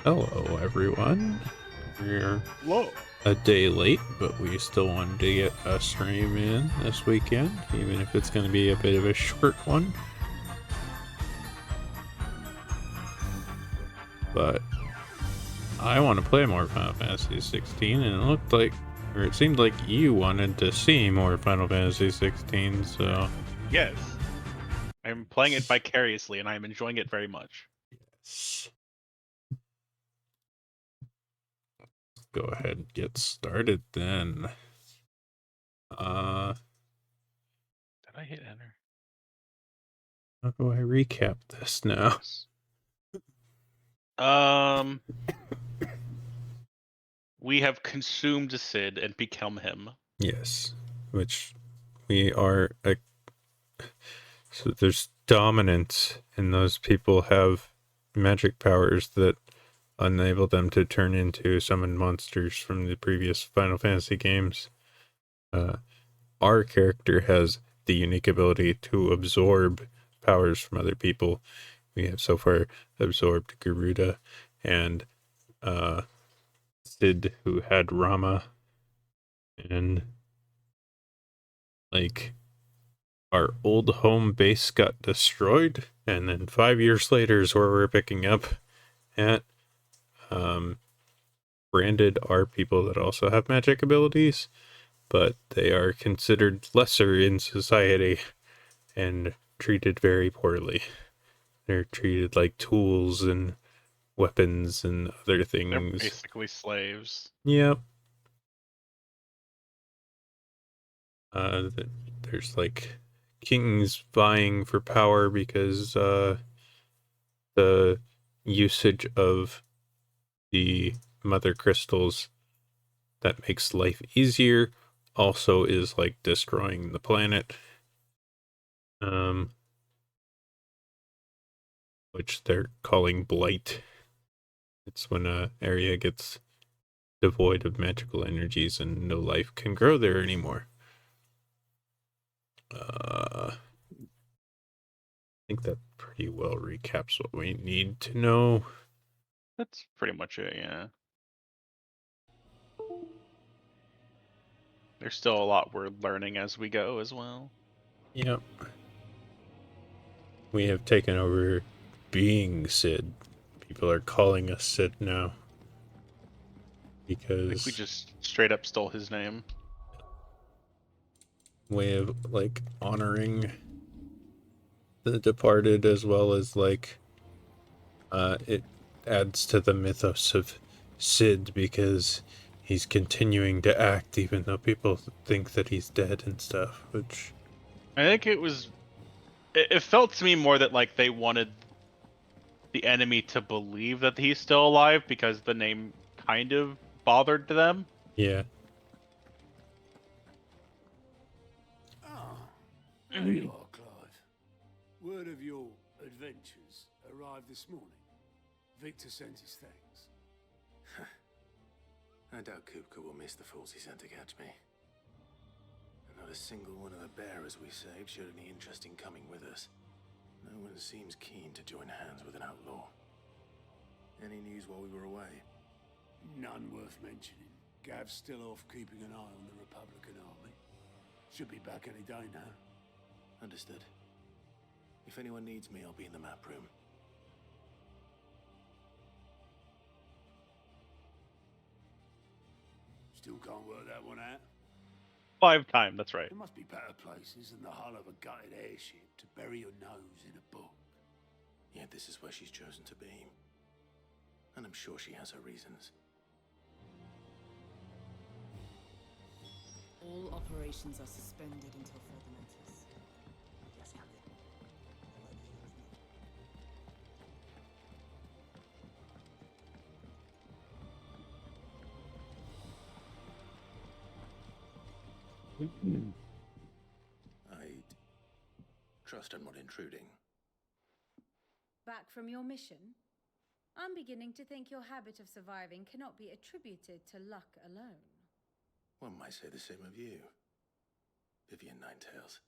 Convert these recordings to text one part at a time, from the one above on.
Hello, everyone. We're Whoa. a day late, but we still wanted to get a stream in this weekend, even if it's going to be a bit of a short one. But I want to play more Final Fantasy 16, and it looked like, or it seemed like you wanted to see more Final Fantasy 16, so. Yes. I'm playing it vicariously and I'm enjoying it very much. Go ahead and get started then. Did I hit enter? How do I recap this now? Yes. We have consumed Sid and become him. Yes, which we are so there's dominance, and those people have magic powers that enable them to turn into summoned monsters from the previous Final Fantasy games. Our character has the unique ability to absorb powers from other people. We have so far absorbed Garuda and Sid, who had Rama, and like our old home base got destroyed, and then 5 years later is where we're picking up at. Branded are people that also have magic abilities, but they are considered lesser in society and treated very poorly. They're treated like tools and weapons and other They're things. basically slaves. Yep. There's like kings vying for power because the usage of the mother crystals that makes life easier also is like destroying the planet. Um, which they're calling blight. It's when a area gets devoid of magical energies and no life can grow there anymore. I think that pretty well recaps what we need to know. That's pretty much it, yeah. There's still a lot we're learning as we go as well. Yep. We have taken over being Sid. People are calling us Sid now. I think we Because just straight up stole his name. way of like honoring the departed, as well as like it adds to the mythos of Sid because he's continuing to act even though people think that he's dead and stuff, which I think it felt to me more that like they wanted the enemy to believe that he's still alive because the name kind of bothered them. yeah. Ah, there you are, Clive. Word of your adventures arrived this morning. Victor sent his thanks. I doubt Kupka will miss the fools he sent to catch me. And not a single one of the bearers we saved showed any interest in coming with us. No one seems keen to join hands with an outlaw. Any news while we were away? None worth mentioning. Gav's still off keeping an eye on the Republican army. Should be back any day now. Understood. If anyone needs me, I'll be in the map room. Still can't work that one out. 5 times, that's right. There must be better places than the hull of a gutted airship to bury your nose in a book. Yet this is where she's chosen to be. And I'm sure she has her reasons. All operations are suspended until further notice. I'd trust I'm not intruding. Back from your mission? I'm beginning to think your habit of surviving cannot be attributed to luck alone. One might say the same of you, Vivian Ninetails.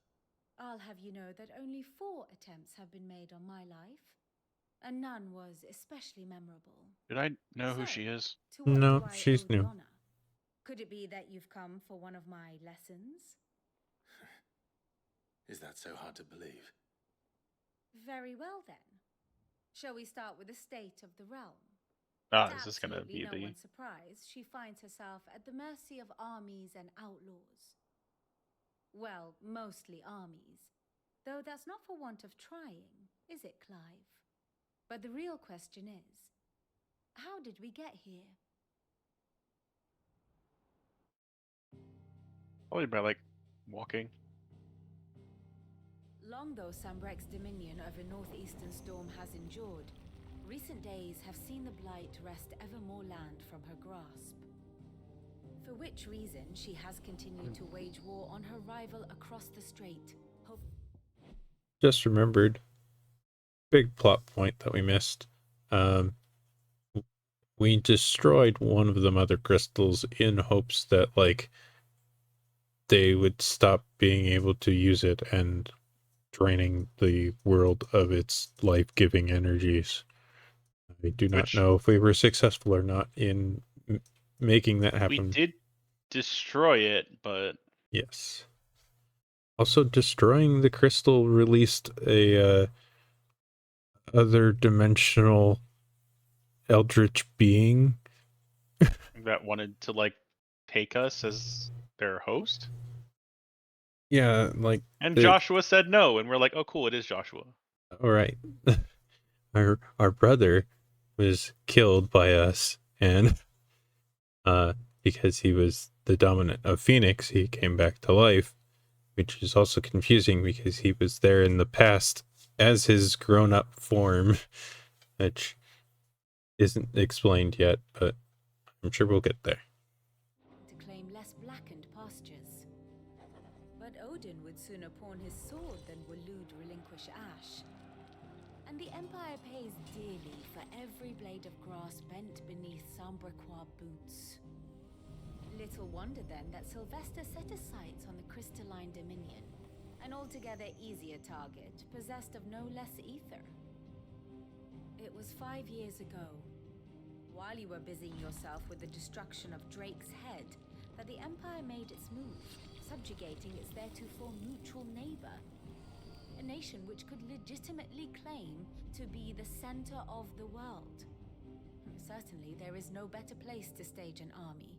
I'll have you know that only 4 attempts have been made on my life. A nun was especially memorable. Did I know who So, she is? To what No, do I she's owe the new. honor? Could it be that you've come for one of my lessons? Is that so hard to believe? Very well then. Shall we start with the state of the realm? Ah, To is this gonna absolutely be no the? one's surprise, she finds herself at the mercy of armies and outlaws. Well, mostly armies. Though that's not for want of trying, is it, Clive? But the real question is, how did we get here? Probably by like walking. Long though Sambrek's dominion over northeastern Storm has endured, recent days have seen the Blight wrest ever more land from her grasp. For which reason she has continued to wage war on her rival across the strait. Just remembered, big plot point that we missed. We destroyed one of the mother crystals in hopes that, like, they would stop being able to use it and draining the world of its life-giving energies. I do not Which know if we were successful or not in making that we happen. did destroy it, but Yes. Also, destroying the crystal released a other dimensional eldritch being. that wanted to like take us as their host. Yeah, like And the, Joshua said no, and we're like, oh cool, it is Joshua. all right. Our brother was killed by us, and because he was the dominant of Phoenix, he came back to life, which is also confusing because he was there in the past as his grown-up form, which isn't explained yet, but I'm sure we'll get there. To claim less blackened pastures. But Odin would sooner pawn his sword than Waloed relinquish Ash. And the Empire pays dearly for every blade of grass bent beneath Sambrequois boots. Little wonder then that Sylvester set his sights on the crystalline dominion, an altogether easier target, possessed of no less ether. It was 5 years ago, while you were busying yourself with the destruction of Drake's head, that the Empire made its move, subjugating its theretofore mutual neighbor. A nation which could legitimately claim to be the center of the world. Certainly, there is no better place to stage an army.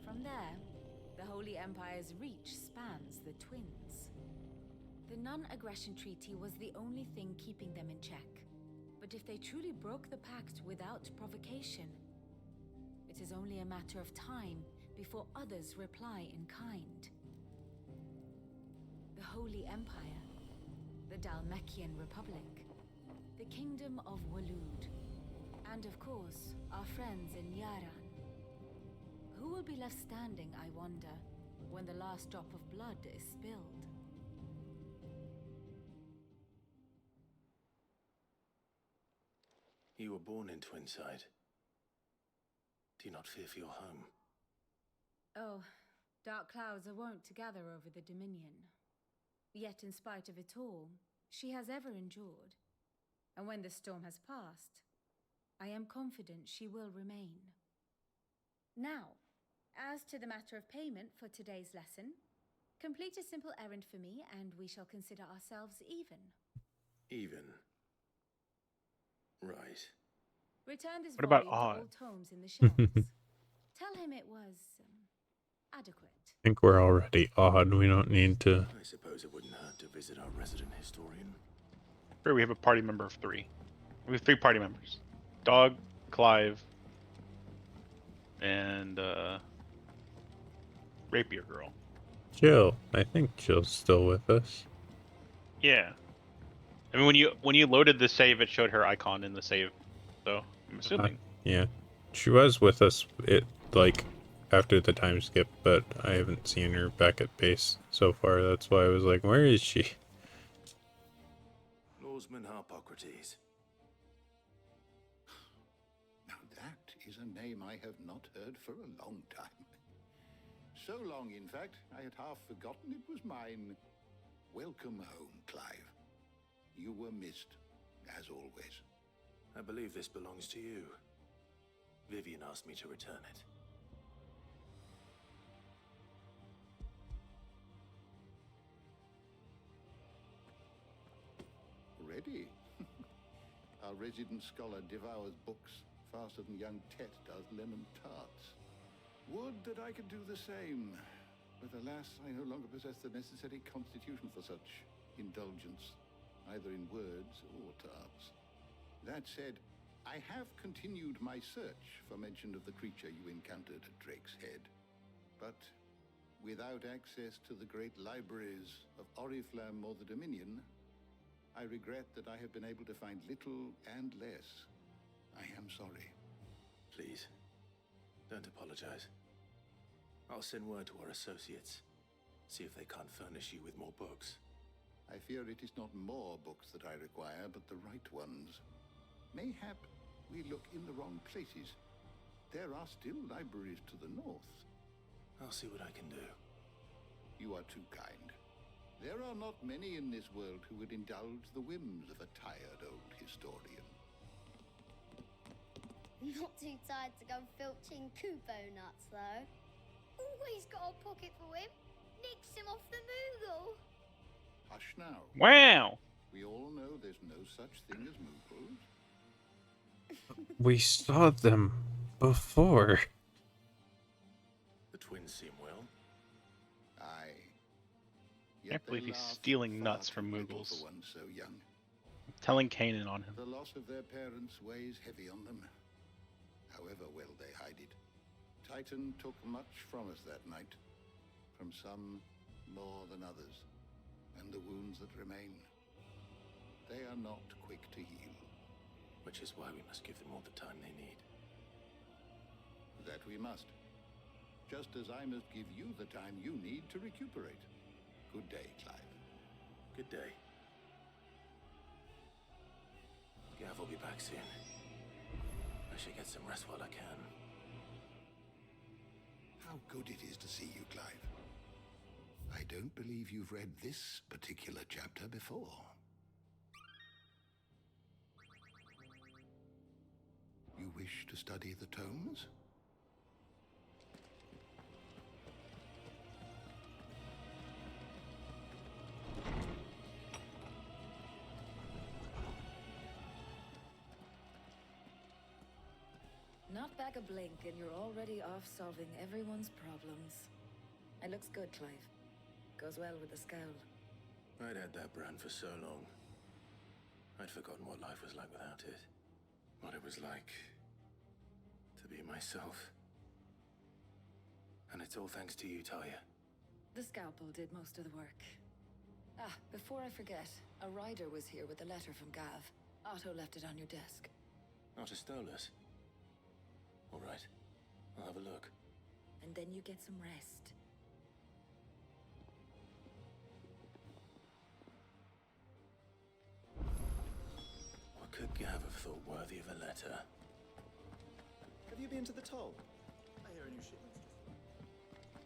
From there, the Holy Empire's reach spans the Twins. The non-aggression treaty was the only thing keeping them in check. But if they truly broke the pact without provocation, it is only a matter of time before others reply in kind. The Holy Empire, the Dalmekian Republic, the Kingdom of Waloed, and of course, our friends in Yaran. Who will be left standing, I wonder, when the last drop of blood is spilled? You were born in Twinside. Do you not fear for your home? Oh, dark clouds are wont to gather over the Dominion. Yet in spite of it all, she has ever endured. And when the storm has passed, I am confident she will remain. Now, as to the matter of payment for today's lesson, complete a simple errand for me and we shall consider ourselves even. Even. Right. Return this What about volume to odd? all tomes in the shelves. Tell him it was adequate. I think we're already odd. We don't need to. I suppose it wouldn't hurt to visit our resident historian. Here we have a party member of 3. We have 3 party members: Dog, Clive, and Rapier Girl. Jill. I think Jill's still with us. Yeah. I mean, when you loaded the save, it showed her icon in the save, so I'm assuming. Yeah. She was with us like after the time skip, but I haven't seen her back at base so far. That's why I was like, where is she? Lawsman Harpocrates. Now that is a name I have not heard for a long time. So long, in fact, I had half forgotten it was mine. Welcome home, Clive. You were missed, as always. I believe this belongs to you. Vivian asked me to return it. Ready? Our resident scholar devours books faster than young Tet does lemon tarts. Would that I could do the same, but alas, I no longer possess the necessary constitution for such indulgence, either in words or tarts. That said, I have continued my search for mention of the creature you encountered at Drake's Head, but without access to the great libraries of Oriflamme or the Dominion, I regret that I have been able to find little and less. I am sorry. Please, don't apologize. I'll send word to our associates. See if they can't furnish you with more books. I fear it is not more books that I require, but the right ones. Mayhap we look in the wrong places. There are still libraries to the north. I'll see what I can do. You are too kind. There are not many in this world who would indulge the whims of a tired old historian. Not too tired to go filching Kupo nuts, though. Always got a pocket for him. Nicks him off the Moogle. Hush now. Wow. We all know there's no such thing as Moogles. We saw them before. The twins seem well. Aye. Can't believe he's laugh stealing far nuts too from little Moogles. for one so young. Telling Kanan on him. The loss of their parents weighs heavy on them, however well they hide it. Titan took much from us that night, from some more than others, and the wounds that remain, they are not quick to heal. Which is why we must give them all the time they need. That we must. Just as I must give you the time you need to recuperate. Good day, Clive. Good day. Gav will be back soon. I should get some rest while I can. How good it is to see you, Clive. I don't believe you've read this particular chapter before. You wish to study the tomes? Not back a blink and you're already off solving everyone's problems. It looks good, Clive. Goes well with the scowl. I'd had that brand for so long. I'd forgotten what life was like without it. What it was like to be myself. And it's all thanks to you, Talia. The scalpel did most of the work. Ah, before I forget, a rider was here with a letter from Gav. Otto left it on your desk. Not a Stolas. All right, I'll have a look. And then you get some rest. What could Gav have thought worthy of a letter? Have you been to the toll? I hear a new shipment's just...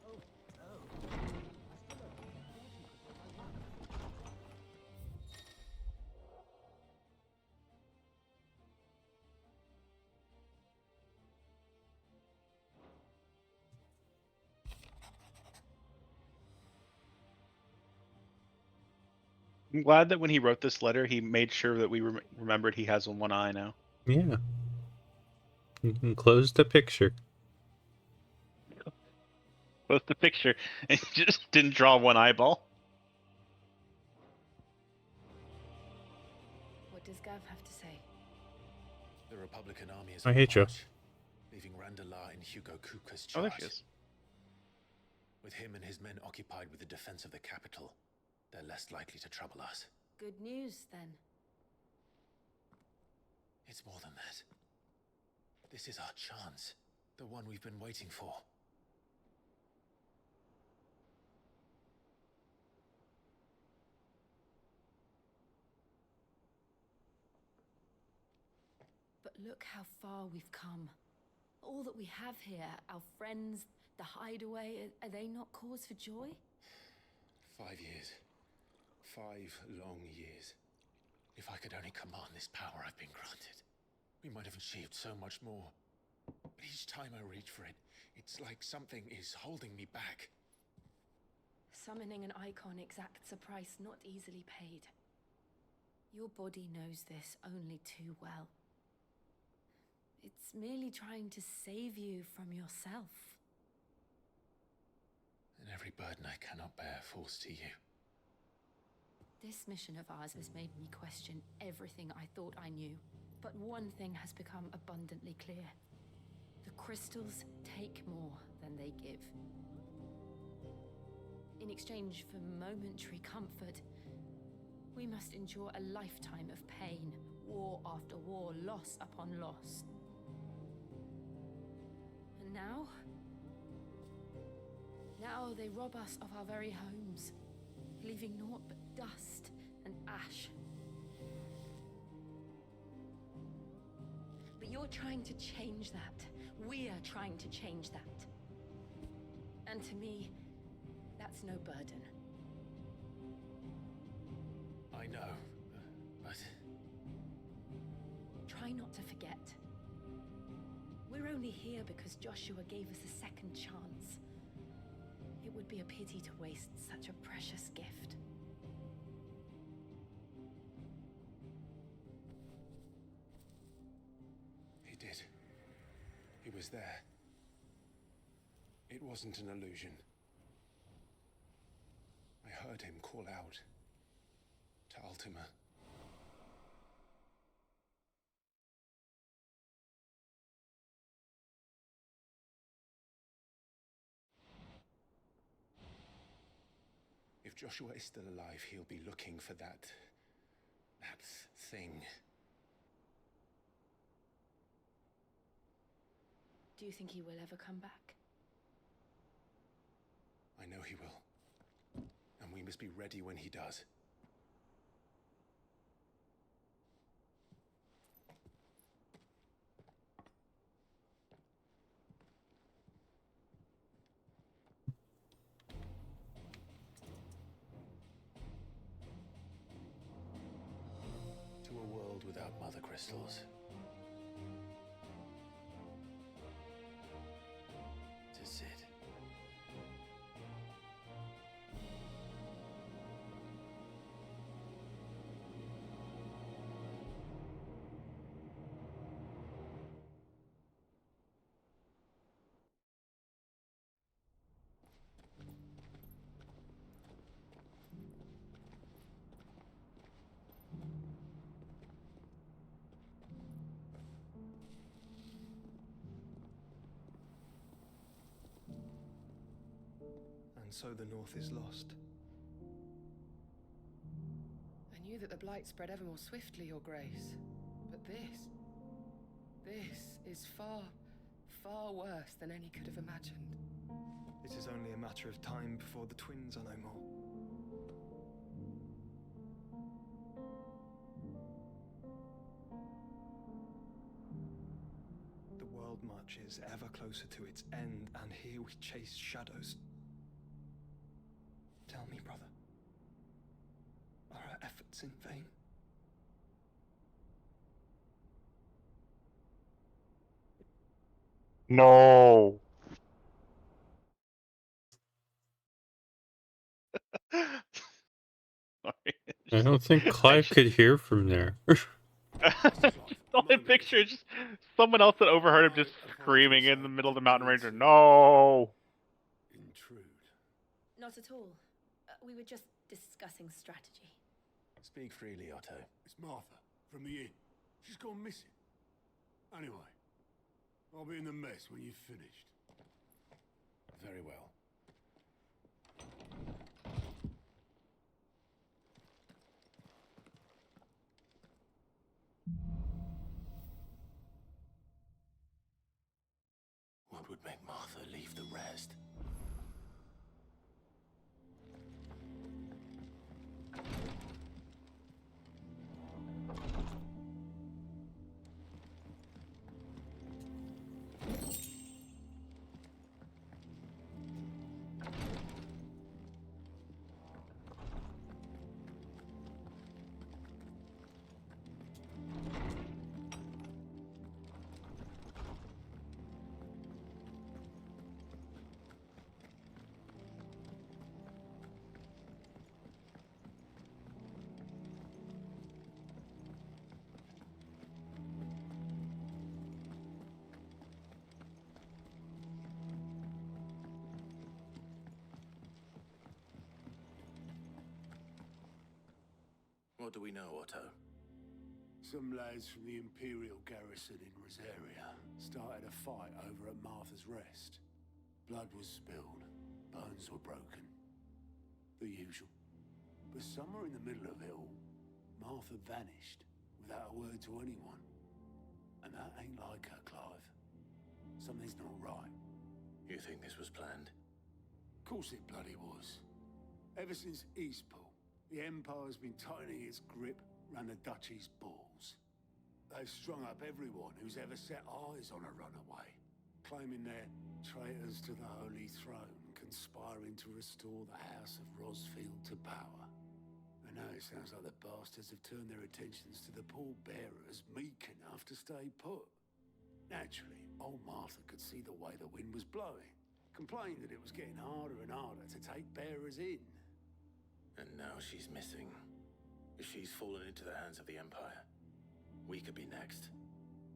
Oh. I'm glad that when he wrote this letter, he made sure that we remembered he has one eye now. Yeah. You can close the picture. Close the picture, and he just didn't draw one eyeball. What does Gav have to say? The Republican army is I on hate you. march, leaving Randalar in Hugo Kuka's Oh, charge. there she is. With him and his men occupied with the defense of the capital, they're less likely to trouble us. Good news, then. It's more than that. This is our chance. The one we've been waiting for. But look how far we've come. All that we have here, our friends, the hideaway, are they not cause for joy? 5 years. 5 long years. If I could only command this power I've been granted. We might have achieved so much more. But each time I reach for it, it's like something is holding me back. Summoning an icon exacts a price not easily paid. Your body knows this only too well. It's merely trying to save you from yourself. And every burden I cannot bear falls to you. This mission of ours has made me question everything I thought I knew. But one thing has become abundantly clear. The crystals take more than they give. In exchange for momentary comfort, we must endure a lifetime of pain, war after war, loss upon loss. And now they rob us of our very homes, leaving naught but dust and ash. But you're trying to change that. We're trying to change that. And to me, that's no burden. I know, but... Try not to forget. We're only here because Joshua gave us a second chance. It would be a pity to waste such a precious gift. He did. He was there. It wasn't an illusion. I heard him call out to Ultima. If Joshua is still alive, he'll be looking for that thing. Do you think he will ever come back? I know he will. And we must be ready when he does. To a world without mother crystals. To Sid. And so the North is lost. I knew that the Blight spread ever more swiftly, Your Grace. But this is far, far worse than any could have imagined. It is only a matter of time before the twins are no more. The world marches ever closer to its end, and here we chase shadows. Tell me, brother, are our efforts in vain? No. I don't think Clive could hear from there. All I picture is just someone else that overheard him just screaming in the middle of the mountain ranger. No. Intrude. Not at all. We were just discussing strategy. Speak freely, Otto. It's Martha from the inn. She's gone missing. Anyway, I'll be in the mess when you've finished. Very well. What would make Martha leave the rest? What do we know, Otto? Some lads from the Imperial garrison in Rosaria started a fight over at Martha's Rest. Blood was spilled, bones were broken. The usual. But somewhere in the middle of it all, Martha vanished without a word to anyone. And that ain't like her, Clive. Something's not right. You think this was planned? Of course it bloody was. Ever since Eastpool, the Empire's been tightening its grip round the Duchy's balls. They've strung up everyone who's ever set eyes on a runaway, claiming they're traitors to the Holy Throne, conspiring to restore the House of Rosfield to power. And now it sounds like the bastards have turned their attentions to the pallbearers meek enough to stay put. Naturally, old Martha could see the way the wind was blowing, complained that it was getting harder and harder to take bearers in. And now she's missing. If she's fallen into the hands of the Empire, we could be next.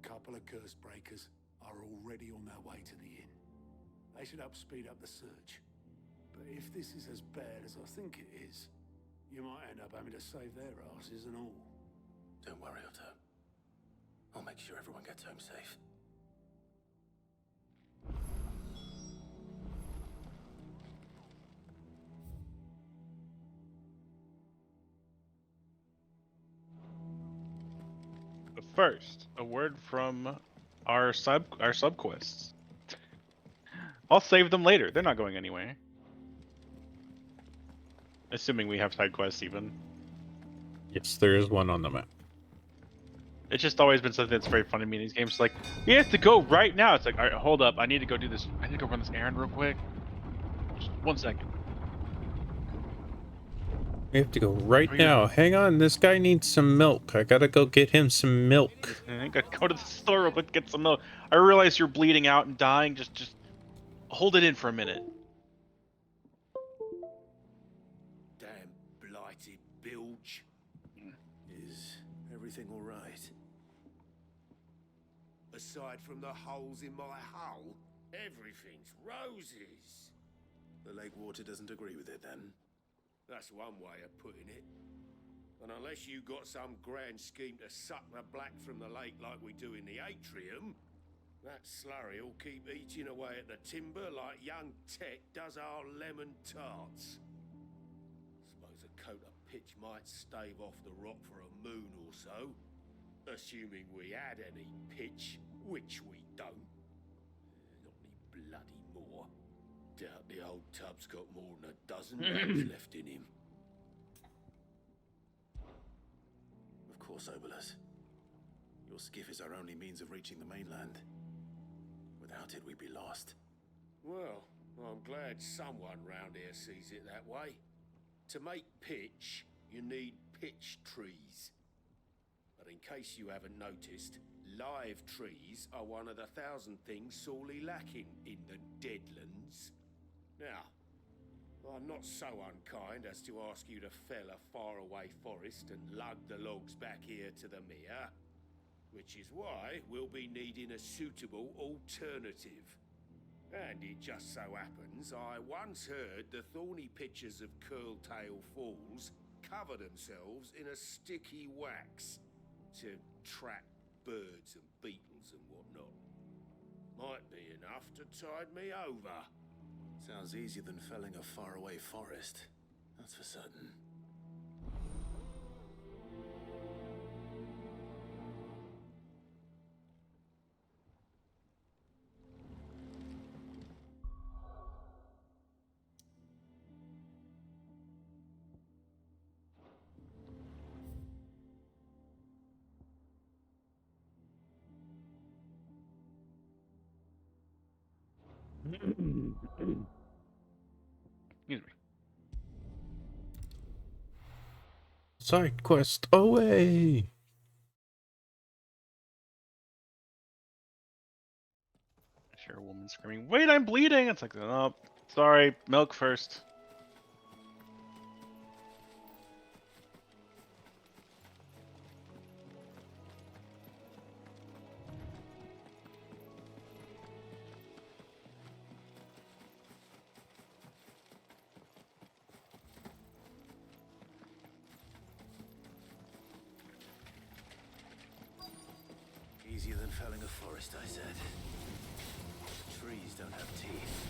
Couple of curse breakers are already on their way to the inn. They should help speed up the search. But if this is as bad as I think it is, you might end up having to save their asses and all. Don't worry, Otto. I'll make sure everyone gets home safe. But first, a word from our sub quests. I'll save them later. They're not going anywhere. Assuming we have side quests even. Yes, there is one on the map. It's just always been something that's very funny to me in these games. Like, you have to go right now. It's like, all right, hold up. I need to go do this. I need to go run this errand real quick. Just 1 second. We have to go right now. Hang on, this guy needs some milk. I gotta go get him some milk. I gotta go to the store real quick to get some milk. I realize you're bleeding out and dying. Just hold it in for a minute. Damn blighted bilge. Is everything all right? Aside from the holes in my hull, everything's roses. The lake water doesn't agree with it, then? That's one way of putting it. And unless you got some grand scheme to suck the black from the lake like we do in the atrium, that slurry will keep eating away at the timber like young Tech does our lemon tarts. Suppose a coat of pitch might stave off the rock for a moon or so, assuming we had any pitch, which we don't. Not any bloody more. Doubt the old tub's got more than a dozen rags left in him. Of course, Obolus. Your skiff is our only means of reaching the mainland. Without it, we'd be lost. Well, I'm glad someone round here sees it that way. To make pitch, you need pitch trees. But in case you haven't noticed, live trees are one of the 1,000 things sorely lacking in the Deadlands. Now, I'm not so unkind as to ask you to fell a faraway forest and lug the logs back here to the mere, which is why we'll be needing a suitable alternative. And it just so happens I once heard the thorny pitchers of Curltail Falls cover themselves in a sticky wax to trap birds and beetles and whatnot. Might be enough to tide me over. Sounds easier than felling a faraway forest. That's for certain. Excuse me. Side quest away. I hear a woman screaming, "Wait, I'm bleeding!" It's like, oh, sorry, milk first. easier than felling a forest, I said. The trees don't have teeth.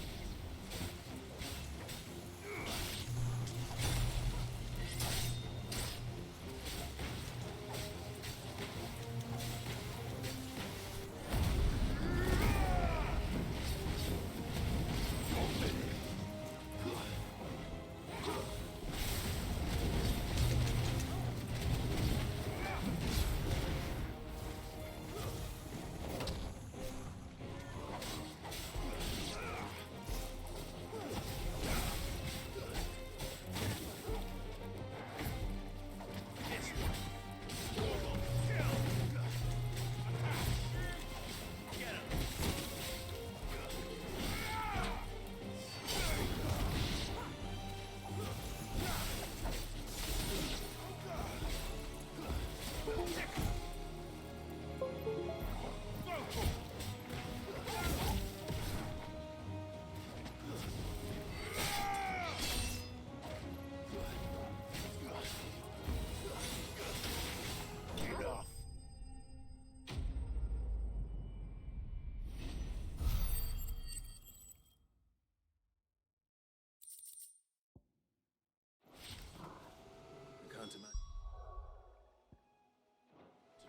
Can't imagine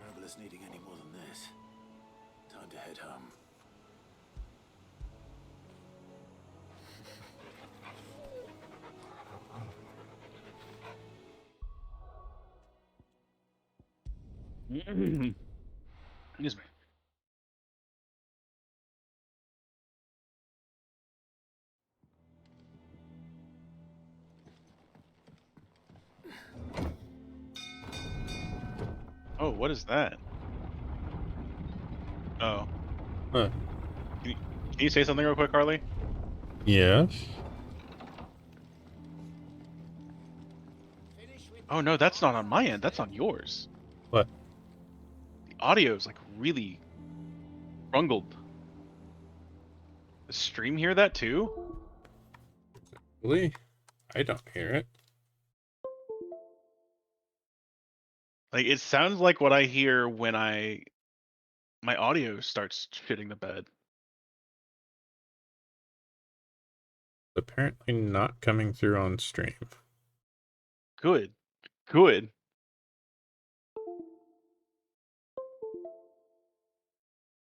Travelers needing any more than this. Time to head home. Excuse me. Oh, what is that? Oh. Huh. Can you say something real quick, Harley? Yes. Oh no, that's not on my end. That's on yours. What? The audio is like really bungled. The stream hear that too? Really? I don't hear it. Like it sounds like what I hear when my audio starts shitting the bed. Apparently not coming through on stream. Good. Good.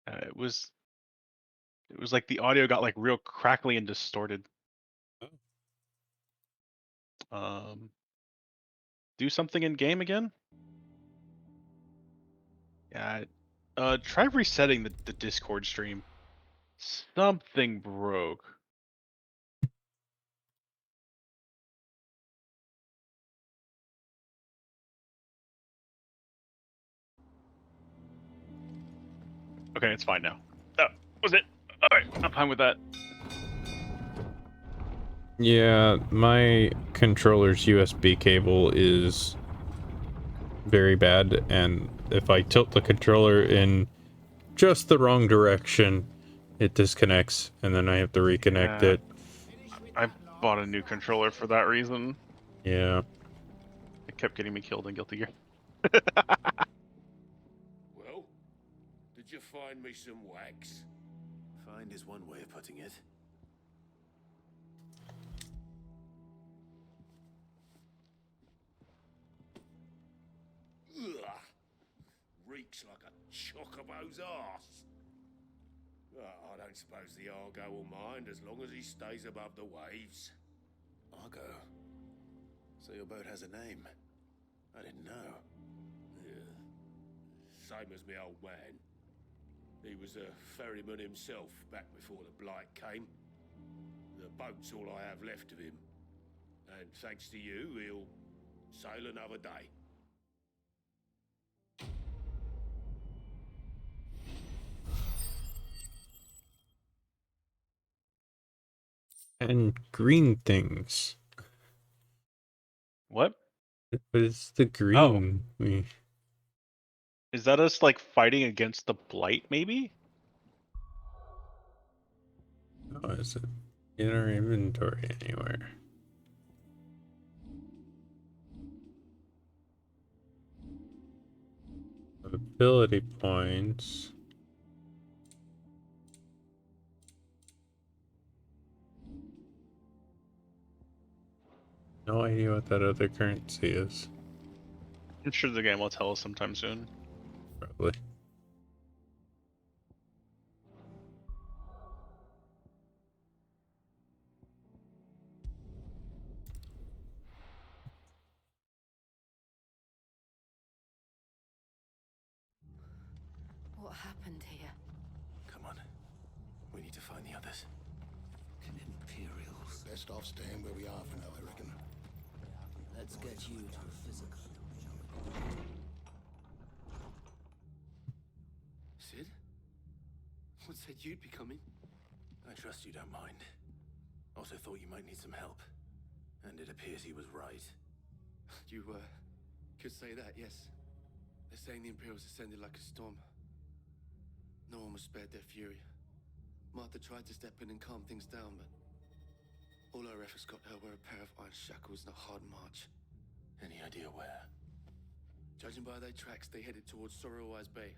It was like the audio got like real crackly and distorted. Do something in game again? Yeah. Try resetting the Discord stream. Something broke. Okay, it's fine now. That was it. Alright, I'm fine with that. Yeah, my controller's USB cable is very bad, and if I tilt the controller in just the wrong direction, it disconnects, and then I have to reconnect it. I bought a new controller for that reason. Yeah. It kept getting me killed in Guilty Gear. Well, did you find me some wax? Find is one way of putting it. Ugh. Reeks like a chocobo's arse. I don't suppose the Argo will mind as long as he stays above the waves. Argo? So your boat has a name? I didn't know. Yeah. Same as my old man. He was a ferryman himself back before the Blight came. The boat's all I have left of him. And thanks to you, he'll sail another day. And green things. What? What is the green? Oh. Is that us like fighting against the Blight, maybe? Oh, is it in our inventory anywhere? ability points. No idea what that other currency is. I'm sure the game will tell us sometime soon. Probably. What happened here? Come on. We need to find the others. Imperials. Best off staying where we are for now, I reckon. Let's get you to a physical. Sid? What said you'd be coming? I trust you don't mind. Also thought you might need some help. And it appears he was right. You, could say that, yes. They're saying the Imperials ascended like a storm. No one was spared their fury. Martha tried to step in and calm things down, but all her efforts got her were a pair of iron shackles and a hard march. Any idea where? Judging by their tracks, they headed towards Sorrowwise Bay.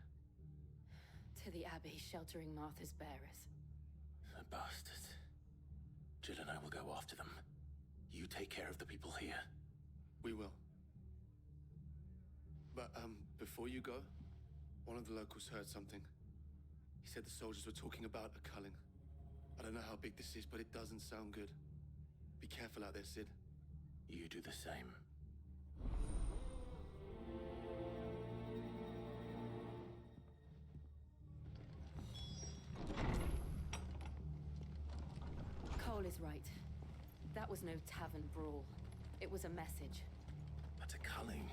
To the Abbey sheltering Martha's bearers. The bastards. Jill and I will go after them. You take care of the people here. We will. But, before you go, one of the locals heard something. He said the soldiers were talking about a culling. I don't know how big this is, but it doesn't sound good. Be careful out there, Sid. You do the same. Cole is right. That was no tavern brawl. It was a message. But a culling.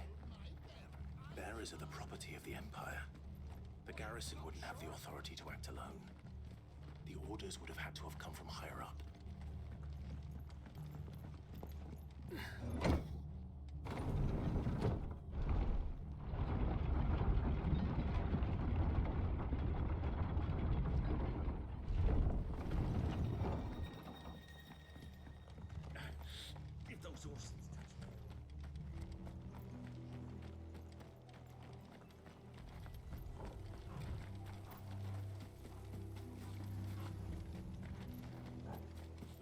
Bearers are the property of the Empire. The garrison wouldn't have the authority to act alone. The orders would have had to have come from higher up. If those horses touch me.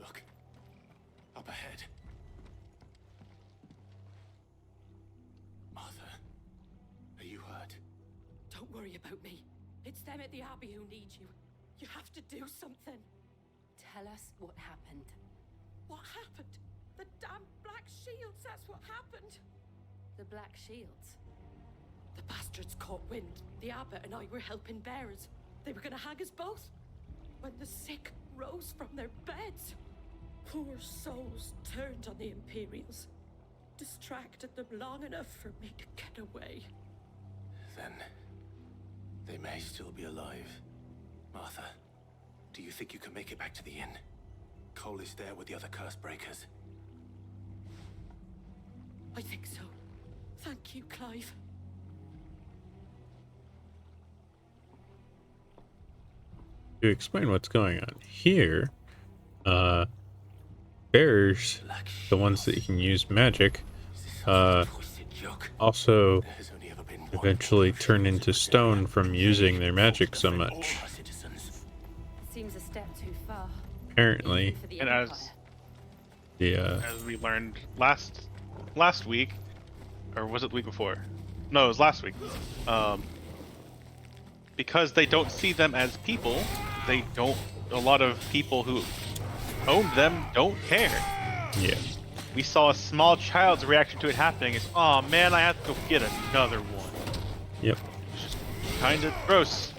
Look. Up ahead. Martha. Are you hurt? Don't worry about me. It's them at the Abbey who need you. You have to do something. Tell us what happened. What happened? The damn Black Shields, that's what happened. The Black Shields? The bastards caught wind. The abbot and I were helping bearers. They were gonna hang us both. When the sick rose from their beds, poor souls turned on the Imperials. Distracted them long enough for me to get away. Then they may still be alive. Martha, do you think you can make it back to the inn? Cole is there with the other curse breakers. I think so. Thank you, Clive. To explain what's going on here, bears, the ones that you can use magic, also eventually turn into stone from using their magic so much. Seems a step too far. Apparently, And as we learned last week, or was it the week before? No, it was last week. Because they don't see them as people, they don't. A lot of people who own them don't care. Yeah. We saw a small child's reaction to it happening. Is, oh man, I have to go get another one. Yep. It's just kind of gross.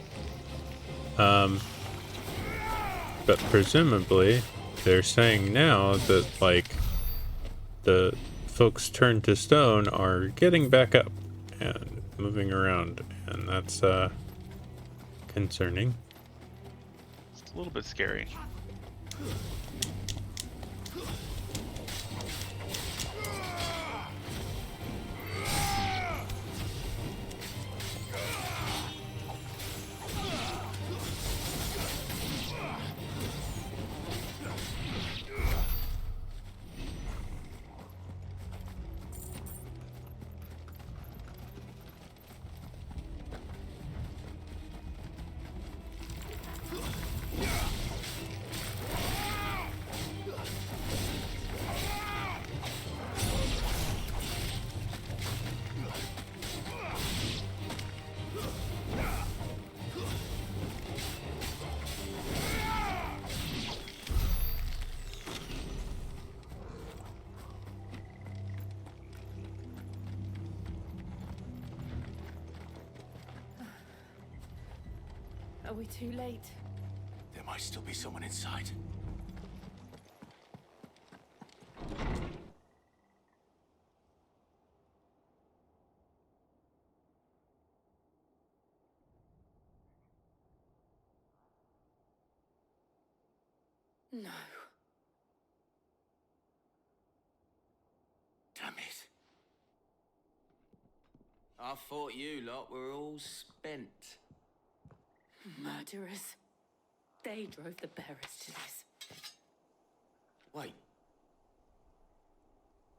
But presumably, they're saying now that, like, the folks turned to stone are getting back up and moving around, and that's, concerning. It's a little bit scary. Are we too late? There might still be someone inside. No. Damn it. I thought you lot were all spent. Murderers. They drove the bearers to this. Wait.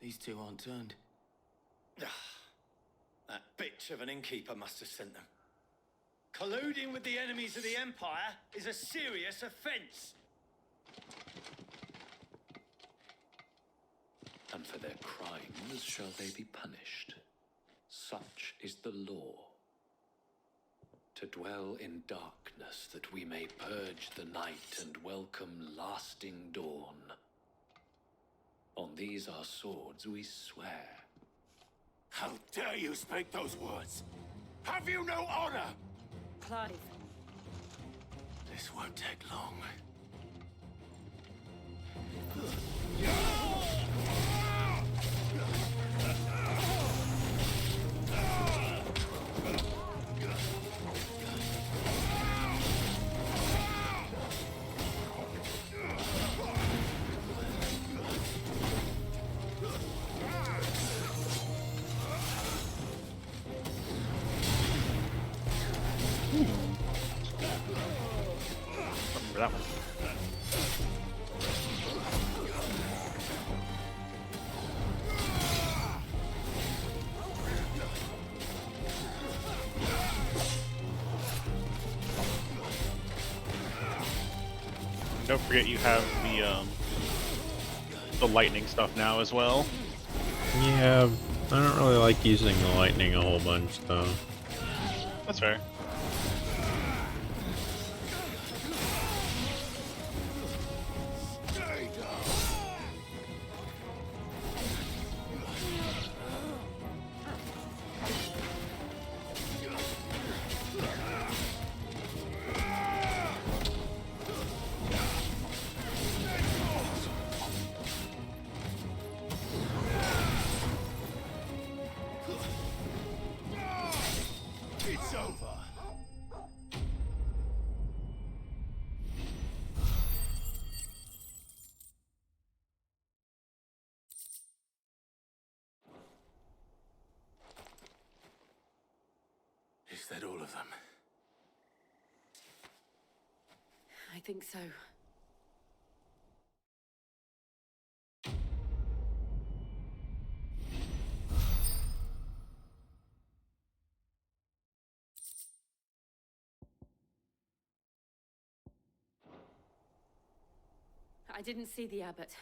These two aren't turned. That bitch of an innkeeper must have sent them. Colluding with the enemies of the Empire is a serious offence. And for their crimes shall they be punished. Such is the law. To dwell in darkness that we may purge the night and welcome lasting dawn. On these our swords we swear. How dare you speak those words? Have you no honor? Clive. This won't take long. Remember that one. Don't forget you have the lightning stuff now as well. Yeah, I don't really like using the lightning a whole bunch, though. That's fair. It's over. Is that all of them? I think so. I didn't see the abbot.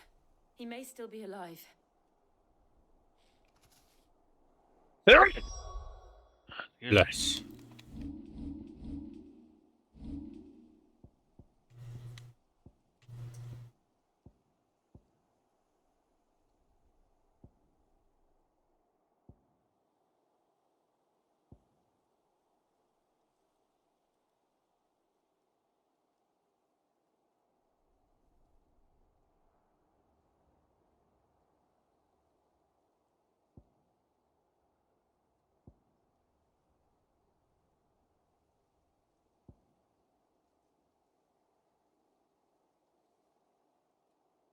He may still be alive. There. Bless.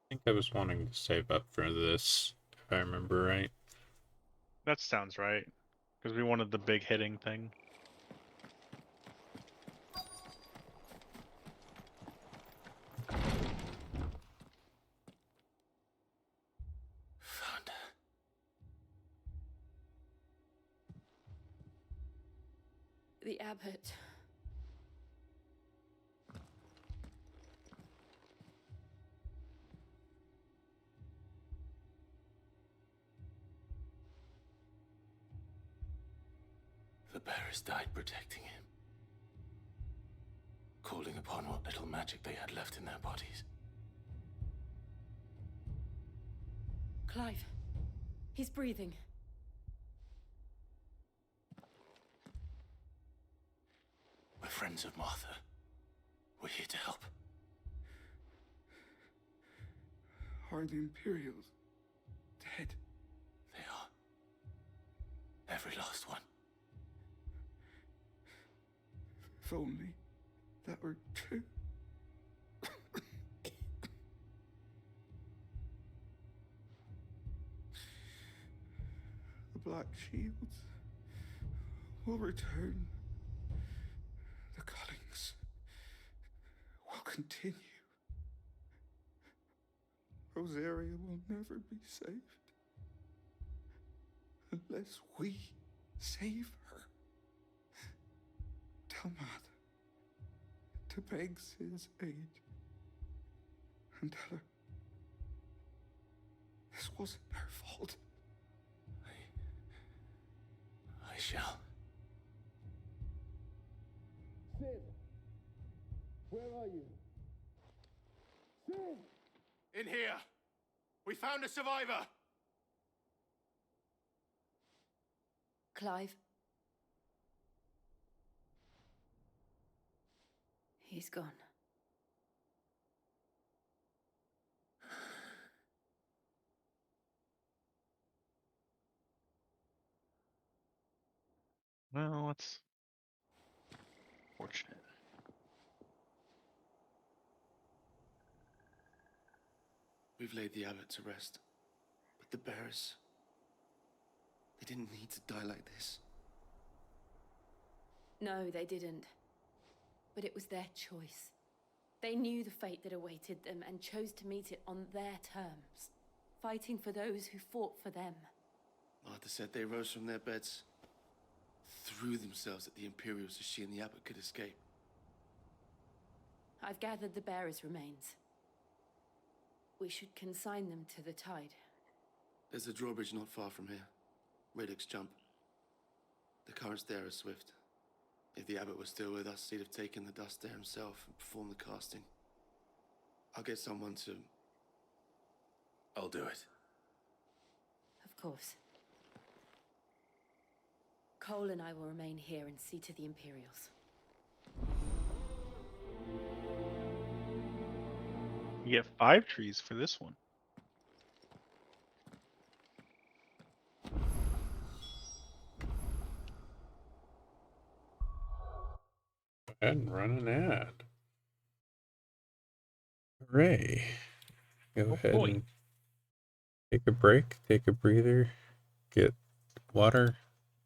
I think I was wanting to save up for this, if I remember right. That sounds right. Because we wanted the big hitting thing. Found her. The abbot. The bearers died protecting him. Calling upon what little magic they had left in their bodies. Clive. He's breathing. We're friends of Martha. We're here to help. Are the Imperials dead? They are. Every last one. If only that were true. The Black Shields will return. The cuttings will continue. Rosaria will never be saved unless we save her. Tell Matt to beg Sid's aid and tell her this wasn't her fault. I shall. Sid! Where are you? Sid! In here! We found a survivor! Clive. He's gone. Well, that's fortunate. We've laid the abbot to rest. But the bearers, they didn't need to die like this. No, they didn't. But it was their choice. They knew the fate that awaited them and chose to meet it on their terms, fighting for those who fought for them. Martha said they rose from their beds, threw themselves at the Imperials so she and the abbot could escape. I've gathered the bearers' remains. We should consign them to the tide. There's a drawbridge not far from here. Radix jump. The currents there are swift. If the abbot was still with us, he'd have taken the dust there himself and performed the casting. I'll get someone to... I'll do it. Of course. Cole and I will remain here and see to the Imperials. You get 5 trees for this one. And run an ad. Hooray. Go ahead and take a break, take a breather, get water,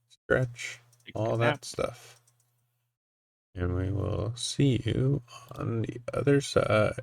stretch, all that stuff. And we will see you on the other side.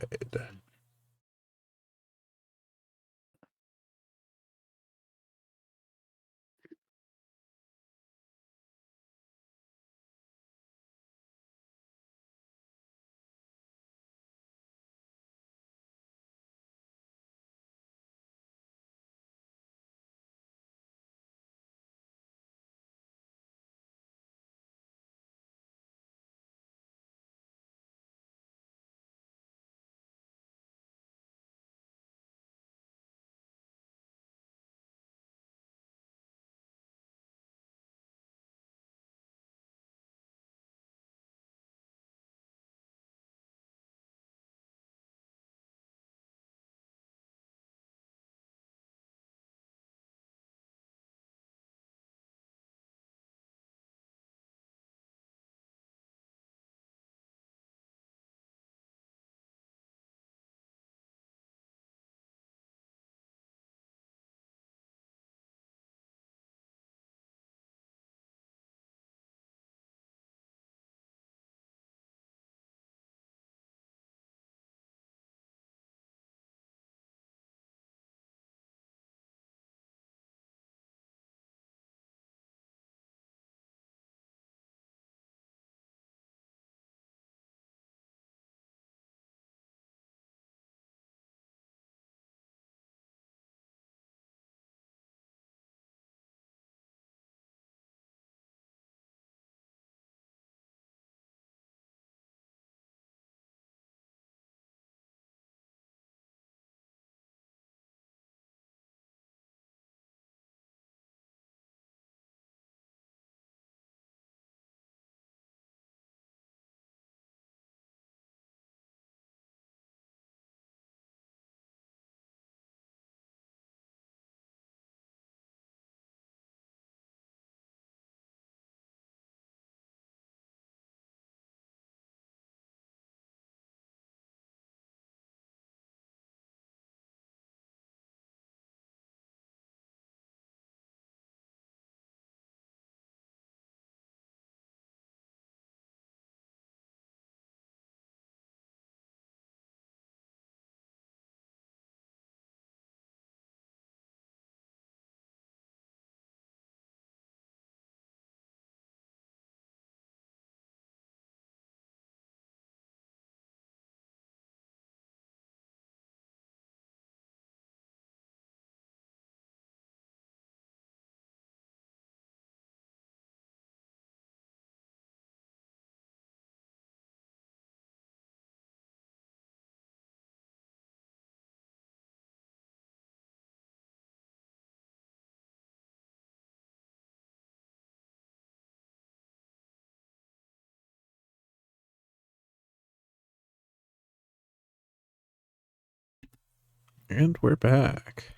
And we're back.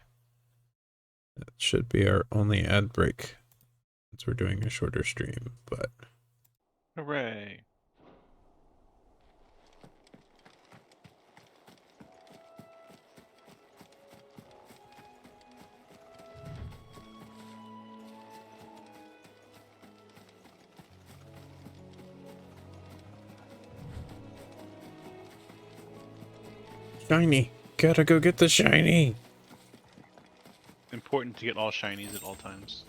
That should be our only ad break, since we're doing a shorter stream, but... Hooray. Shiny! Gotta go get the shiny! Important to get all shinies at all times.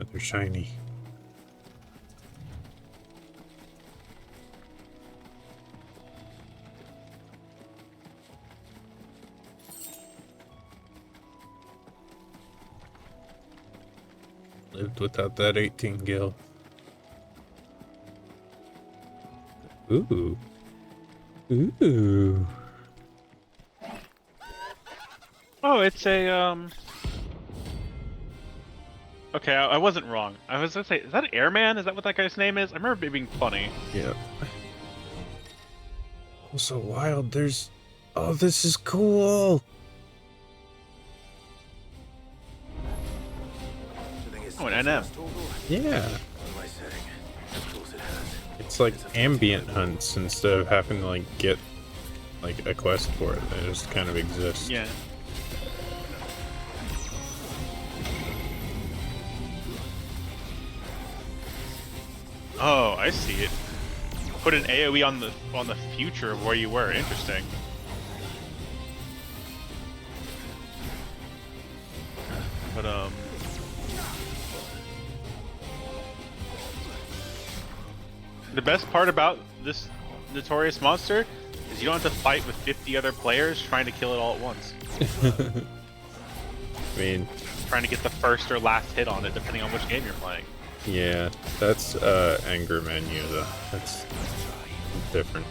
Another shiny. Lived without that 18 gil. Ooh. Ooh. Oh, it's a, Okay, I wasn't wrong. I was gonna say, is that Airman? Is that what that guy's name is? I remember it being funny. Yep. Oh, so wild. There's... Oh, this is cool! Oh, an NM. Yeah. It's like ambient hunts instead of having to like get like a quest for it. They just kind of exist. Yeah. Oh, I see it. Put an AoE on the future of where you were. Interesting. But the best part about this notorious monster is you don't have to fight with 50 other players trying to kill it all at once. I mean, trying to get the first or last hit on it, depending on which game you're playing. Yeah, that's anger menu though. That's different.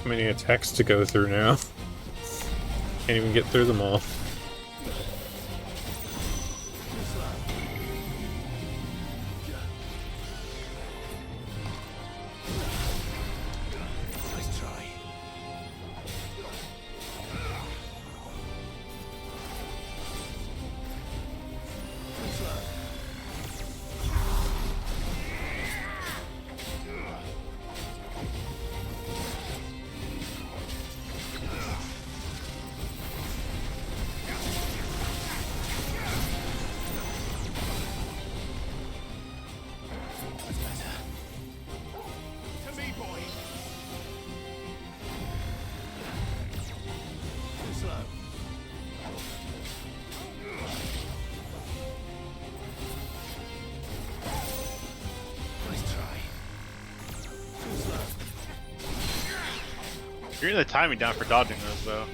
Too many attacks to go through now. Can't even get through them all. You're getting the timing down for dodging those, though.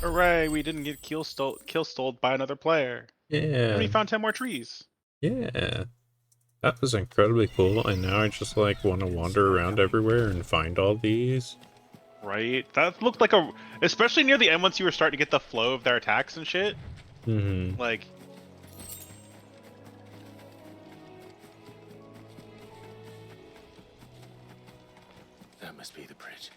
Hooray, we didn't get kill stole by another player. Yeah. And we found 10 more trees. Yeah. That was incredibly cool, and now I just like want to wander around everywhere and find all these. Right? That looked like especially near the end once you were starting to get the flow of their attacks and shit. Mm-hmm. Like, That must be the bridge.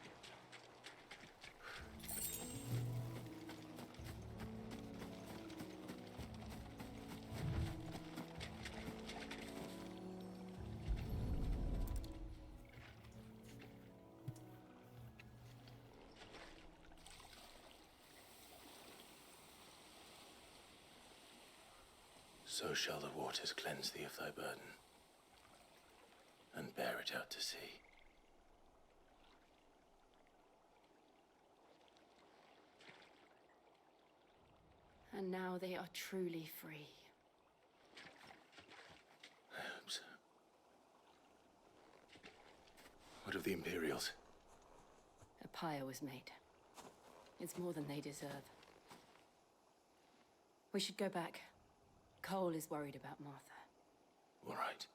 So shall the waters cleanse thee of thy burden, and bear it out to sea. And now they are truly free. I hope so. What of the Imperials? A pyre was made. It's more than they deserve. We should go back. Cole is worried about Martha. All right.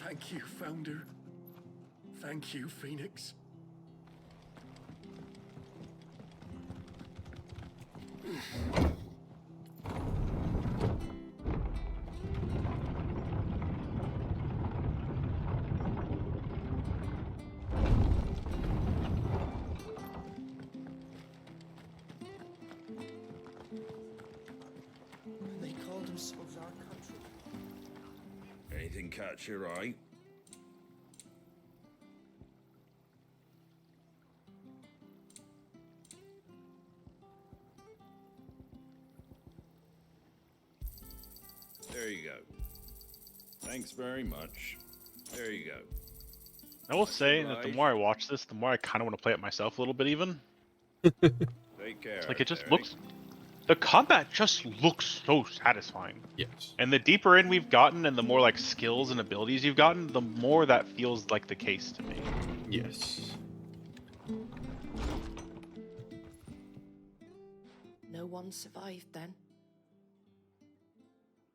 Thank you, Founder. Thank you, Phoenix. They called themselves our country. Anything catch your eye? There you go. Thanks very much. There you go. I will say that the more I watch this, the more I kind of want to play it myself a little bit even. Take care. It's like it just there, looks... The combat just looks so satisfying. Yes. And the deeper in we've gotten and the more like skills and abilities you've gotten, the more that feels like the case to me. Yes. No one survived then.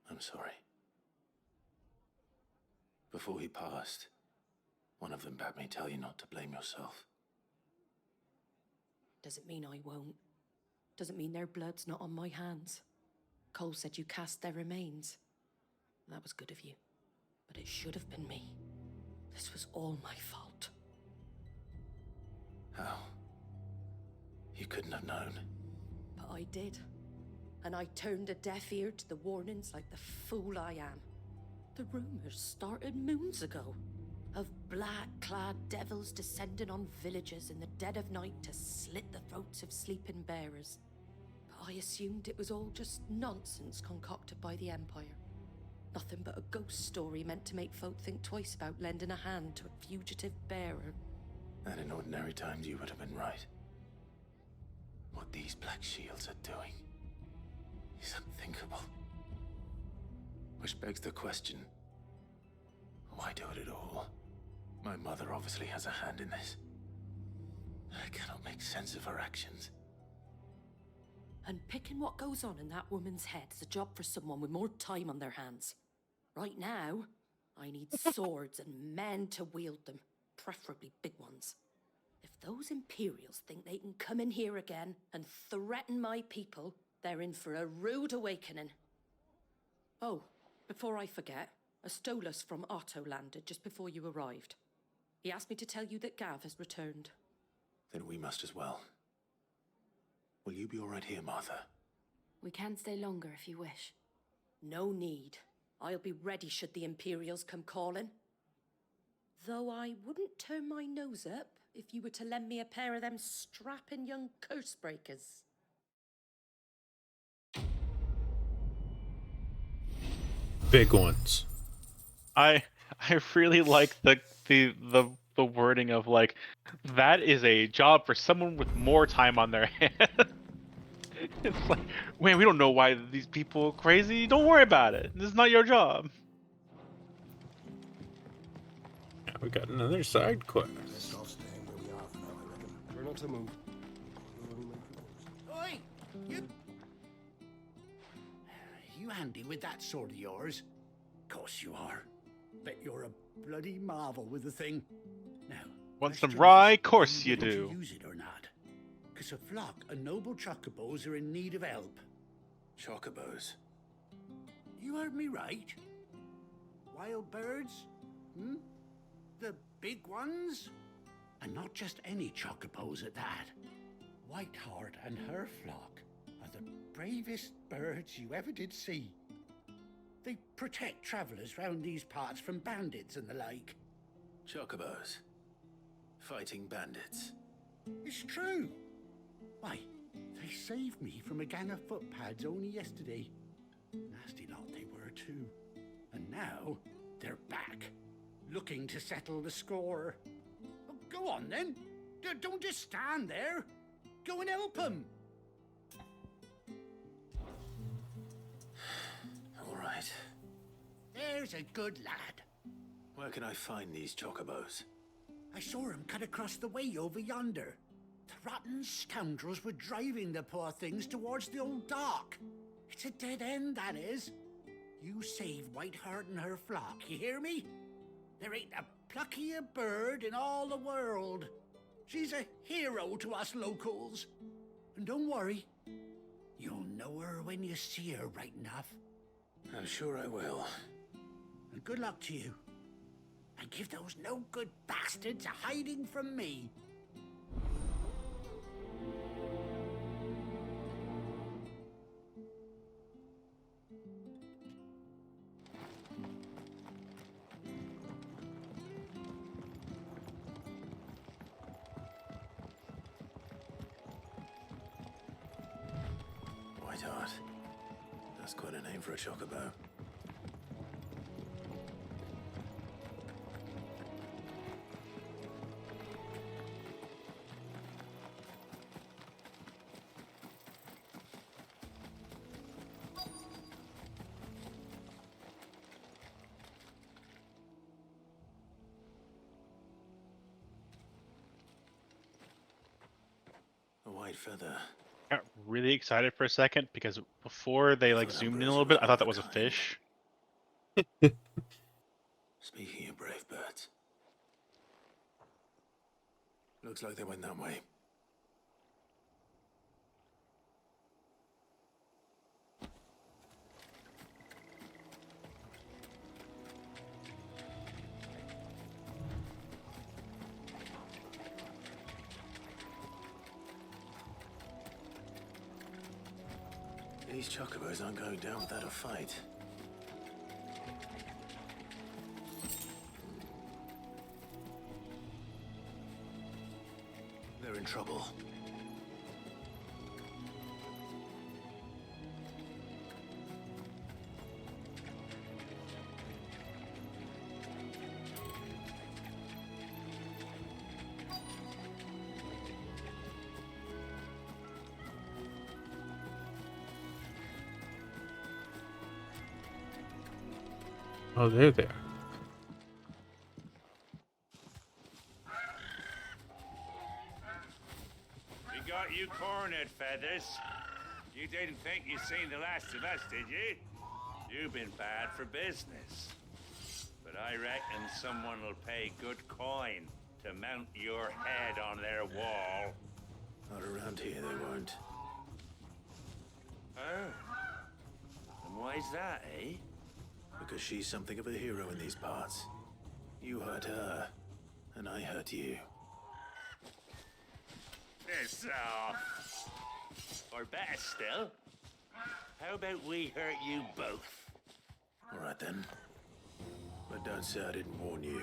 I'm sorry. Before he passed, one of them bade me tell you not to blame yourself. Doesn't mean I won't. Doesn't mean their blood's not on my hands. Cole said you cast their remains. That was good of you. But it should have been me. This was all my fault. How? You couldn't have known. But I did. And I turned a deaf ear to the warnings like the fool I am. The rumors started moons ago. Of black-clad devils descending on villages in the dead of night to slit the throats of sleeping bearers. But I assumed it was all just nonsense concocted by the Empire. Nothing but a ghost story meant to make folk think twice about lending a hand to a fugitive bearer. And in ordinary times you would have been right. What these Black Shields are doing is unthinkable. Which begs the question, why do it at all? My mother obviously has a hand in this. I cannot make sense of her actions. And picking what goes on in that woman's head is a job for someone with more time on their hands. Right now, I need swords and men to wield them, preferably big ones. If those Imperials think they can come in here again and threaten my people, they're in for a rude awakening. Oh, before I forget, a Stolas from Otto landed just before you arrived. He asked me to tell you that Gav has returned. Then we must as well. Will you be all right here, Martha? We can stay longer if you wish. No need. I'll be ready should the Imperials come calling. Though I wouldn't turn my nose up if you were to lend me a pair of them strapping young curse breakers. Big ones. I really like the wording of like, that is a job for someone with more time on their hands. It's like, man, we don't know why these people are crazy. Don't worry about it. This is not your job. Now we got another side quest. Let's all stay where we are for now, I reckon. Try not to move. Oi! You handy with that sword of yours? Course you are. Bet you're a bloody marvel with the thing. Now, Want some question rye? is, Course are you able do. to use it or not? Because a flock of noble chocobos are in need of help. Chocobos? You heard me right. Wild birds? Hmm? The big ones? And not just any chocobos at that. Whiteheart and her flock are the bravest birds you ever did see. They protect travellers round these parts from bandits and the like. Chocobos? Fighting bandits? It's true. Why, they saved me from a gang of footpads only yesterday. Nasty lot they were too. And now they're back, looking to settle the score. Well, go on then. Don't just stand there. Go and help them. All right. There's a good lad. Where can I find these chocobos? I saw him cut across the way over yonder. The rotten scoundrels were driving the poor things towards the old dock. It's a dead end, that is. You save Whiteheart and her flock, you hear me? There ain't a pluckier bird in all the world. She's a hero to us locals. And don't worry, you'll know her when you see her right enough. I'm sure I will. And good luck to you. And give those no-good bastards a hiding from me. Whiteheart. That's quite a name for a chocobo. A white feather. Got really excited for a second because before they like zoomed in a little bit, I thought that was a fish. Speaking of brave birds. Looks like they went that way. These chocobos aren't going down without a fight. They're in trouble. Oh, there they are. We got you cornered, Feathers. You didn't think you'd seen the last of us, did you? You've been bad for business. But I reckon someone will pay good coin to mount your head on their wall. Not around here, they won't. Oh. And why's that, eh? Because she's something of a hero in these parts. You hurt her, and I hurt you. Piss off. Or better still, how about we hurt you both? All right then. But don't say I didn't warn you.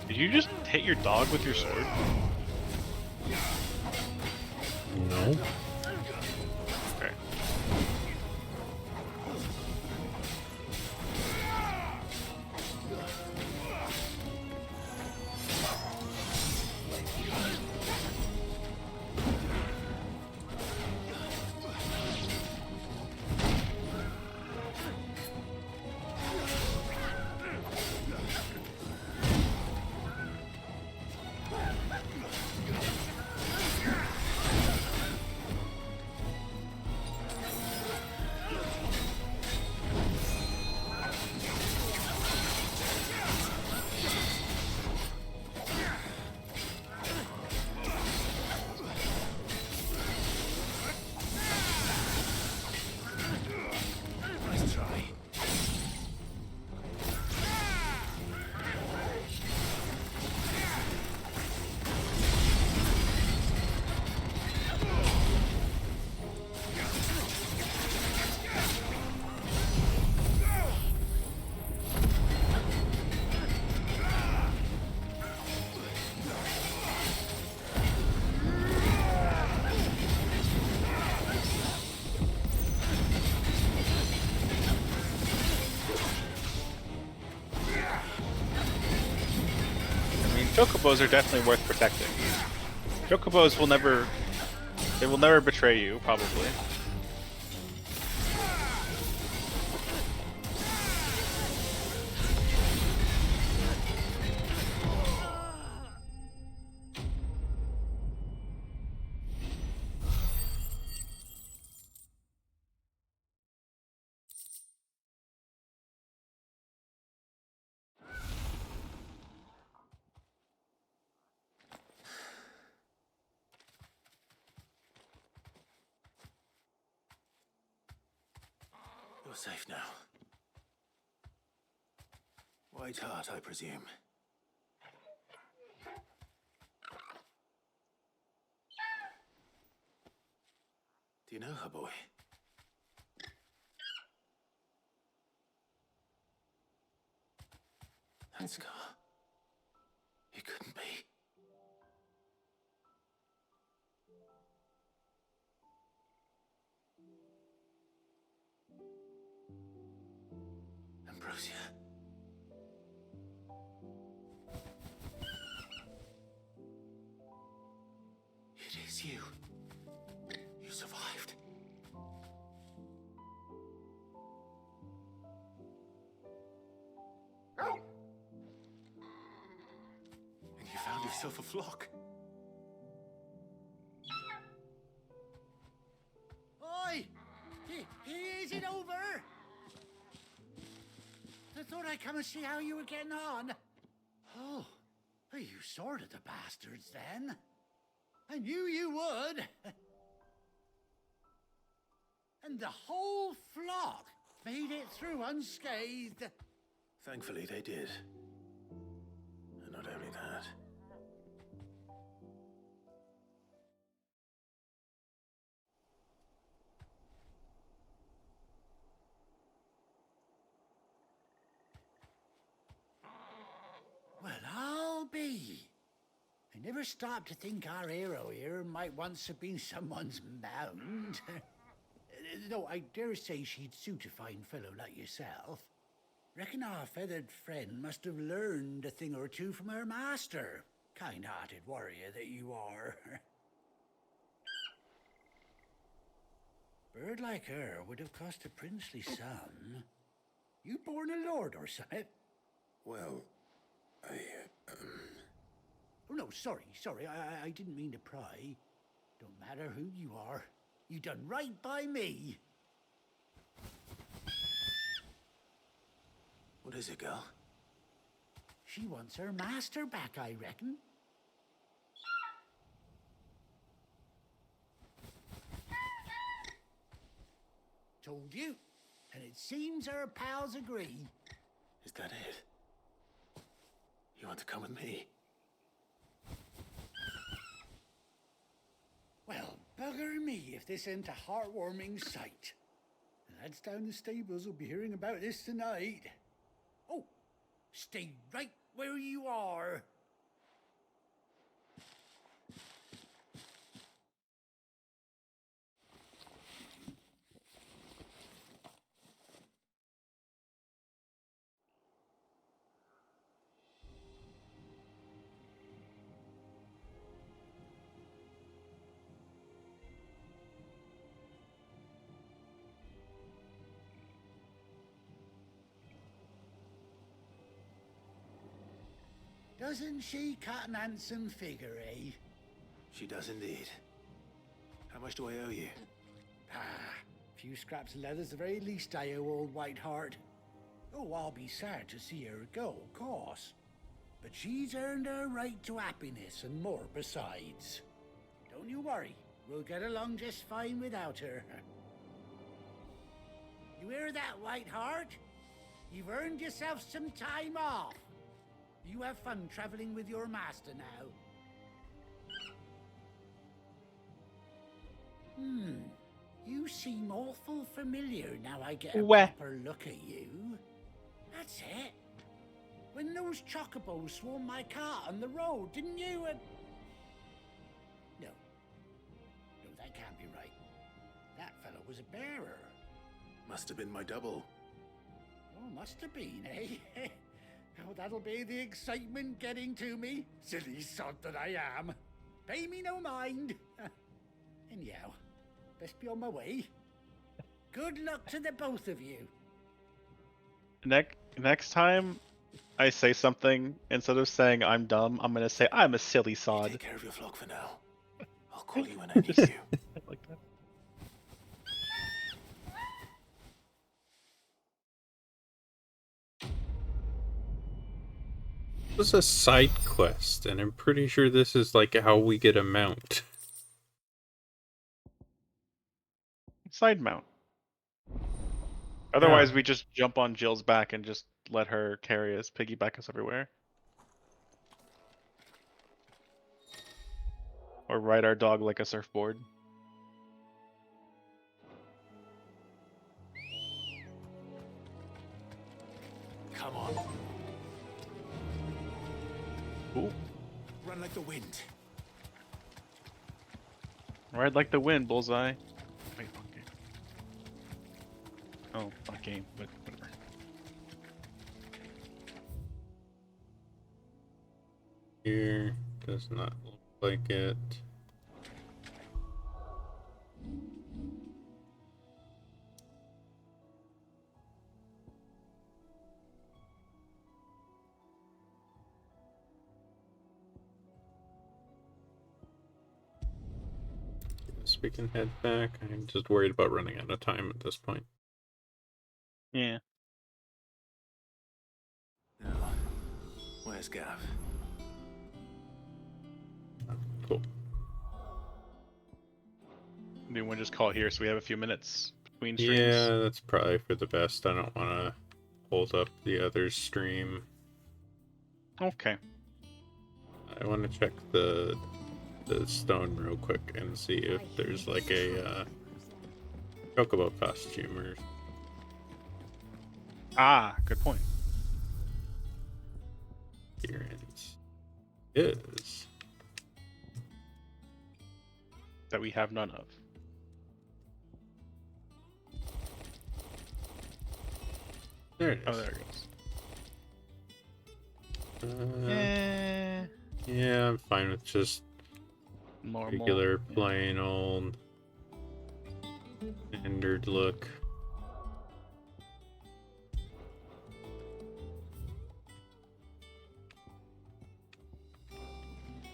Did you just hit your dog with your sword? No. Okay. Chocobos are definitely worth protecting. Chocobos will never... They will never betray you, probably. You're safe now. White Heart, I presume. Do you know her, boy? That scar. It couldn't be. Ambrosia. It is you. You survived. And you found yourself a flock. Oi! Is it over? I thought I'd come and see how you were getting on. Oh, you sorted the bastards then. I knew you would. And the whole flock made it through unscathed. Thankfully, they did. And not only that, never stop to think our hero here might once have been someone's mound. Though I dare say she'd suit a fine fellow like yourself. Reckon our feathered friend must have learned a thing or two from her master. Kind-hearted warrior that you are. Bird like her would have cost a princely sum. You born a lord or something? Well, Oh, no, sorry. I didn't mean to pry. Don't matter who you are. You done right by me. What is it, girl? She wants her master back, I reckon. Told you. And it seems her pals agree. Is that it? You want to come with me? Well, bugger me if this ain't a heartwarming sight. The lads down the stables will be hearing about this tonight. Oh, stay right where you are. Doesn't she cut an handsome figure, eh? She does indeed. How much do I owe you? A few scraps of leather's the very least I owe old Whiteheart. Oh, I'll be sad to see her go, of course. But she's earned her right to happiness and more besides. Don't you worry, we'll get along just fine without her. You hear that, Whiteheart? You've earned yourself some time off. You have fun traveling with your master now. You seem awful familiar now I get a proper look at you. That's it. When those chocobos swarmed my cart on the road, didn't you? No, that can't be right. That fellow was a bearer. Must have been my double. Oh, must have been, eh? Oh, that'll be the excitement getting to me. Silly sod that I am. Pay me no mind. Anyhow, best be on my way. Good luck to the both of you. Next time I say something, instead of saying I'm dumb, I'm gonna say I'm a silly sod. Take care of your flock for now. I'll call you when I need you. Like that. This is a side quest, and I'm pretty sure this is like how we get a mount. Side mount. Otherwise, we just jump on Jill's back and just let her carry us, piggyback us everywhere. Or ride our dog like a surfboard. Come on. Cool. Run like the wind. Ride like the wind, bullseye. Wait, wrong game. Oh, not game, but whatever. Here does not look like it. Yes, we can head back. I'm just worried about running out of time at this point. Yeah. Now, where's Gav? Cool. Do you want to just call here so we have a few minutes between streams? Yeah, that's probably for the best. I don't want to hold up the other stream. Okay. I want to check the stone real quick and see if there's like a chocobo costume or... Ah, good point. Appearance is that we have none of. There it is. Oh, there it goes. Yeah, I'm fine with just Normal. regular, plain old, standard look.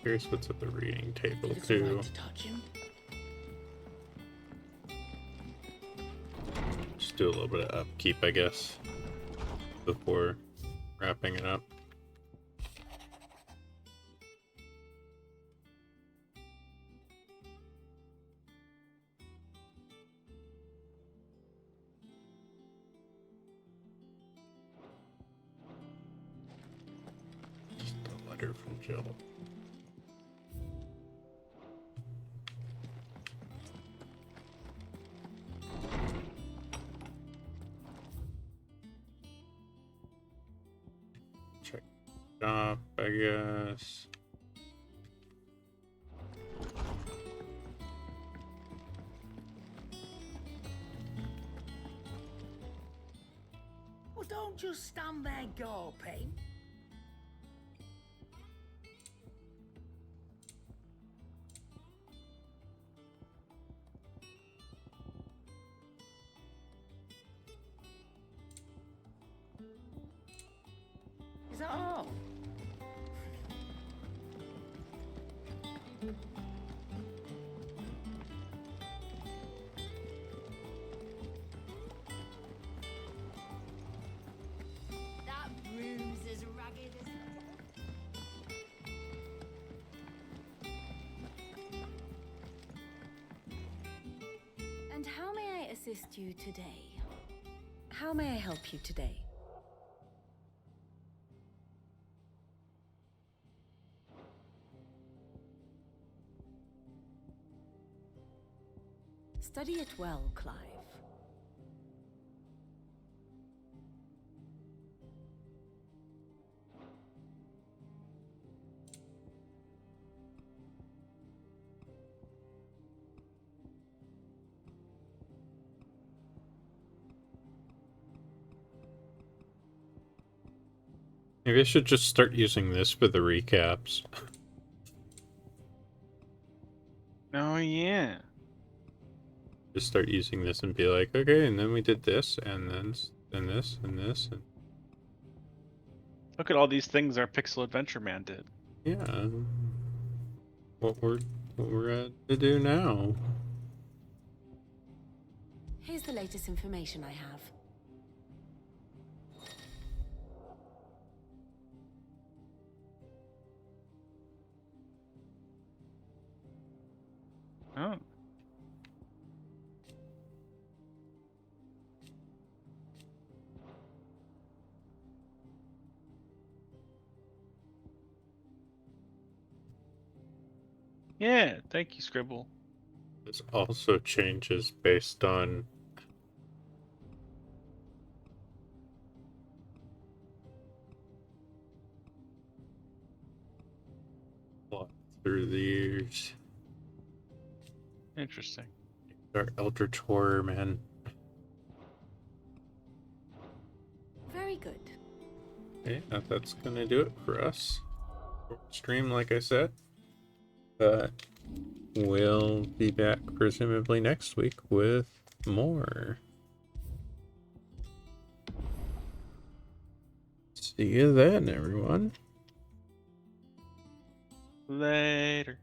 Here's what's at the reading table too. Just do a little bit of upkeep, I guess, before wrapping it up. Just a letter from Jill. Check shop, I guess. Well, don't just stand there gawping. Is that all? That room's as ragged as... And how may I assist you today? How may I help you today? Study it well, Clive. Maybe I should just start using this for the recaps. Oh, yeah. Just start using this and be like, okay, and then we did this, and then and this, and this, and Look at all these things our Pixel Adventure Man did. yeah. What we're at to do now. Here's the latest information I have. Oh. Yeah, thank you, Scribble. This also changes based on what through the years. Interesting. Our Eldritch Horror, man. Very good. Okay, that's gonna do it for us. Stream, like I said. But we'll be back presumably next week with more. See you then, everyone. Later.